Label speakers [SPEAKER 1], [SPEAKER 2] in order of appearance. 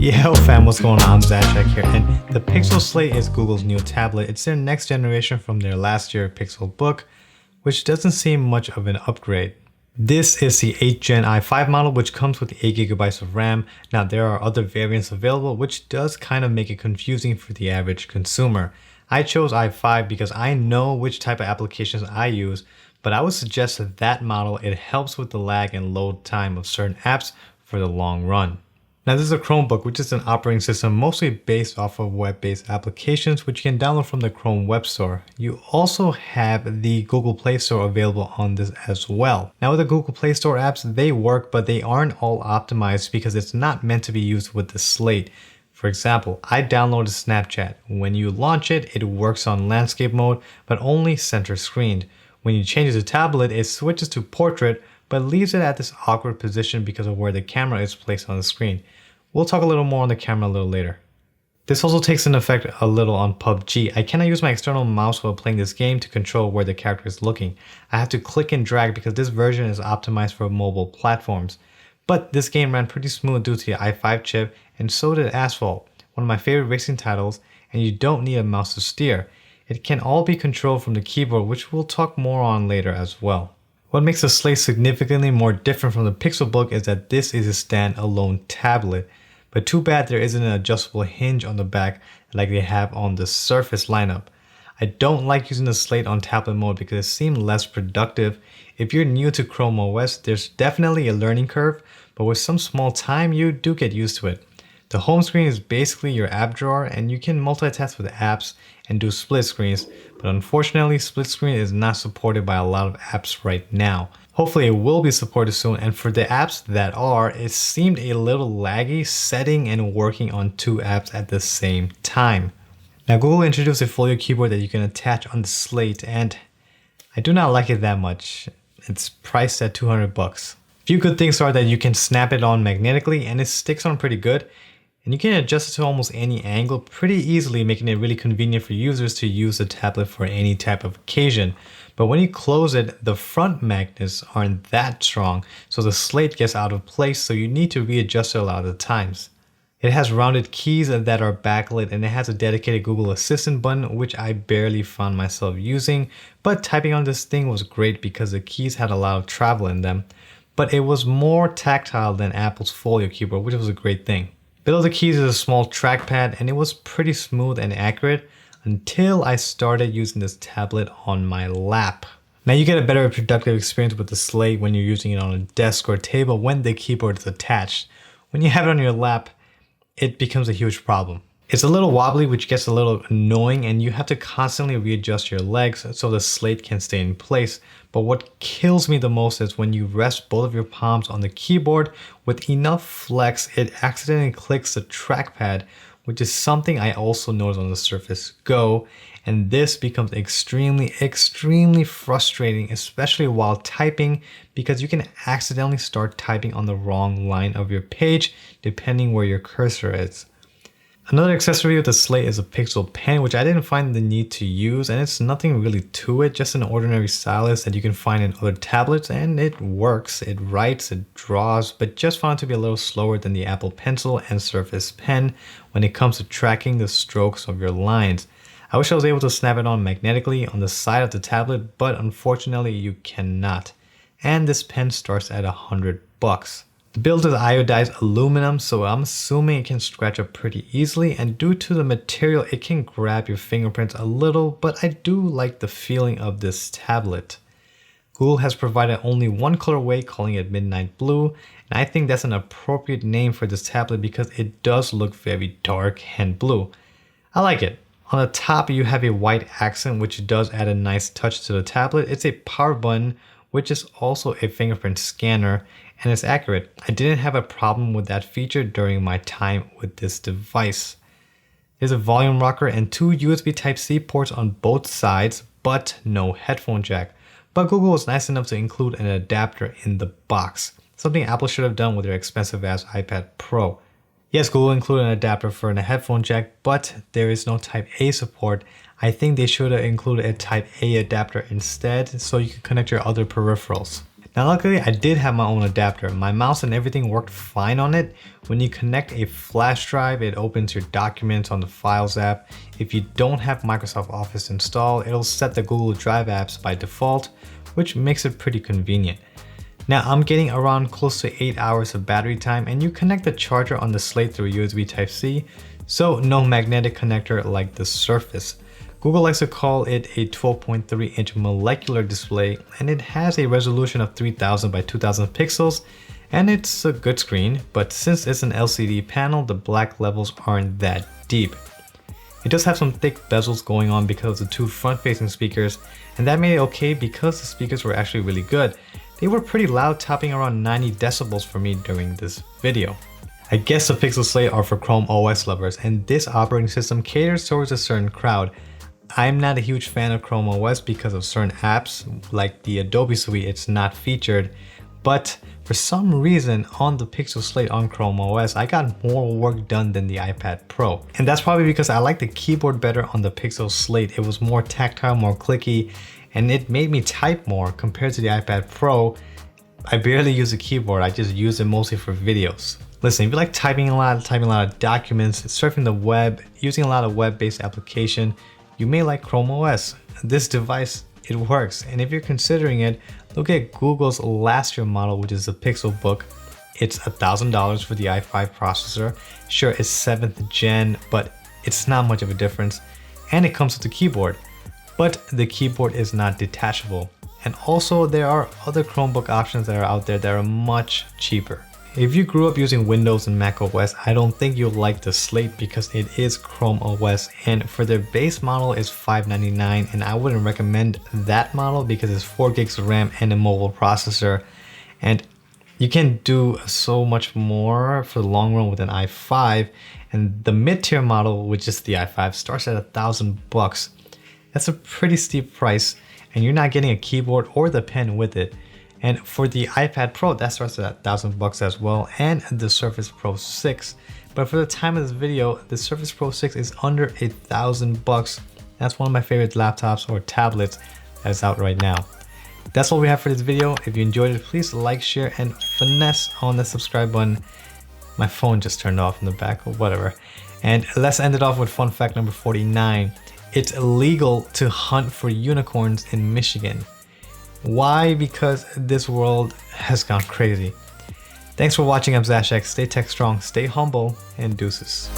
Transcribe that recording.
[SPEAKER 1] Yo fam, what's going on? I'm Zachek here, and the Pixel Slate is Google's new tablet. It's their next generation from their last year Pixelbook, which doesn't seem much of an upgrade. This is the 8th Gen i5 model, which comes with 8GB of RAM. Now there are other variants available, which does kind of make it confusing for the average consumer. I chose i5 because I know which type of applications I use, but I would suggest that model. It helps with the lag and load time of certain apps for the long run. Now this is a Chromebook, which is an operating system mostly based off of web-based applications, which you can download from the Chrome Web Store. You also have the Google Play Store available on this as well. Now with the Google Play Store apps, they work, but they aren't all optimized because it's not meant to be used with the Slate. For example, I downloaded Snapchat. When you launch it, it works on landscape mode, but only center screened. When you change it to tablet, it switches to portrait, but leaves it at this awkward position because of where the camera is placed on the screen. We'll talk a little more on the camera a little later. This also takes an effect a little on PUBG. I cannot use my external mouse while playing this game to control where the character is looking. I have to click and drag because this version is optimized for mobile platforms. But this game ran pretty smooth due to the i5 chip, and so did Asphalt, one of my favorite racing titles, and you don't need a mouse to steer. It can all be controlled from the keyboard, which we'll talk more on later as well. What makes the Slate significantly more different from the Pixelbook is that this is a standalone tablet. But too bad there isn't an adjustable hinge on the back like they have on the Surface lineup. I don't like using the Slate on tablet mode because it seems less productive. If you're new to Chrome OS, there's definitely a learning curve, but with some small time, you do get used to it. The home screen is basically your app drawer, and you can multitask with apps and do split screens, but unfortunately split screen is not supported by a lot of apps right now. Hopefully it will be supported soon, and for the apps that are, it seemed a little laggy setting and working on two apps at the same time. Now Google introduced a Folio Keyboard that you can attach on the Slate, and I do not like it that much. It's priced at $200. Few good things are that you can snap it on magnetically and it sticks on pretty good. And you can adjust it to almost any angle pretty easily, making it really convenient for users to use the tablet for any type of occasion. But when you close it, the front magnets aren't that strong, so the Slate gets out of place, so you need to readjust it a lot of the times. It has rounded keys that are backlit, and it has a dedicated Google Assistant button, which I barely found myself using, but typing on this thing was great because the keys had a lot of travel in them. But it was more tactile than Apple's Folio Keyboard, which was a great thing. Below the keys is a small trackpad, and it was pretty smooth and accurate until I started using this tablet on my lap. Now you get a better productive experience with the Slate when you're using it on a desk or table when the keyboard is attached. When you have it on your lap, it becomes a huge problem. It's a little wobbly, which gets a little annoying, and you have to constantly readjust your legs so the Slate can stay in place. But what kills me the most is when you rest both of your palms on the keyboard with enough flex, it accidentally clicks the trackpad, which is something I also noticed on the Surface Go. And this becomes extremely frustrating, especially while typing, because you can accidentally start typing on the wrong line of your page, depending where your cursor is. Another accessory with the Slate is a Pixel pen, which I didn't find the need to use, and it's nothing really to it, just an ordinary stylus that you can find in other tablets, and it works. It writes, it draws, but just found it to be a little slower than the Apple Pencil and Surface Pen when it comes to tracking the strokes of your lines. I wish I was able to snap it on magnetically on the side of the tablet, but unfortunately you cannot. And this pen starts at $100. The build is iodized aluminum, so I'm assuming it can scratch up pretty easily, and due to the material, it can grab your fingerprints a little, but I do like the feeling of this tablet. Google has provided only one colorway, calling it Midnight Blue, and I think that's an appropriate name for this tablet because it does look very dark and blue. I like it. On the top, you have a white accent, which does add a nice touch to the tablet. It's a power button, which is also a fingerprint scanner, and it's accurate. I didn't have a problem with that feature during my time with this device. There's a volume rocker and two USB Type-C ports on both sides, but no headphone jack. But Google was nice enough to include an adapter in the box, something Apple should have done with their expensive ass iPad Pro. Yes, Google included an adapter for a headphone jack, but there is no Type-A support. I think they should have included a Type-A adapter instead so you can connect your other peripherals. Now luckily I did have my own adapter. My mouse and everything worked fine on it. When you connect a flash drive, it opens your documents on the Files app. If you don't have Microsoft Office installed, it'll set the Google Drive apps by default, which makes it pretty convenient. Now I'm getting around close to 8 hours of battery time, and you connect the charger on the Slate through USB Type-C, so no magnetic connector like the Surface. Google likes to call it a 12.3-inch molecular display, and it has a resolution of 3000 by 2000 pixels, and it's a good screen, but since it's an LCD panel, the black levels aren't that deep. It does have some thick bezels going on because of the two front-facing speakers, and that made it okay because the speakers were actually really good. They were pretty loud, topping around 90 decibels for me during this video. I guess the Pixel Slate are for Chrome OS lovers, and this operating system caters towards a certain crowd. I'm not a huge fan of Chrome OS because of certain apps, like the Adobe Suite, it's not featured. But for some reason on the Pixel Slate on Chrome OS, I got more work done than the iPad Pro. And that's probably because I like the keyboard better on the Pixel Slate. It was more tactile, more clicky, and it made me type more compared to the iPad Pro. I barely use the keyboard, I just use it mostly for videos. Listen, if you like typing a lot of documents, surfing the web, using a lot of web-based application, you may like Chrome OS. This device, it works. And if you're considering it, look at Google's last year model, which is the Pixelbook. It's $1,000 for the i5 processor. Sure, it's 7th gen, but it's not much of a difference. And it comes with a keyboard, but the keyboard is not detachable. And also there are other Chromebook options that are out there that are much cheaper. If you grew up using Windows and Mac OS, I don't think you'll like the Slate because it is Chrome OS, and for their base model is $599, and I wouldn't recommend that model because it's 4 gigs of RAM and a mobile processor, and you can do so much more for the long run with an i5. And the mid-tier model, which is the i5, starts at $1,000. That's a pretty steep price, and you're not getting a keyboard or the pen with it. And for the iPad Pro, that starts at $1,000 as well, and the Surface Pro 6. But for the time of this video, the Surface Pro 6 is under $1,000. That's one of my favorite laptops or tablets that's out right now. That's all we have for this video. If you enjoyed it, please like, share, and finesse on the subscribe button. My phone just turned off in the back or whatever. And let's end it off with fun fact number 49. It's illegal to hunt for unicorns in Michigan. Why? Because this world has gone crazy. Thanks for watching. I'm Zashek. Stay tech strong, stay humble, and deuces.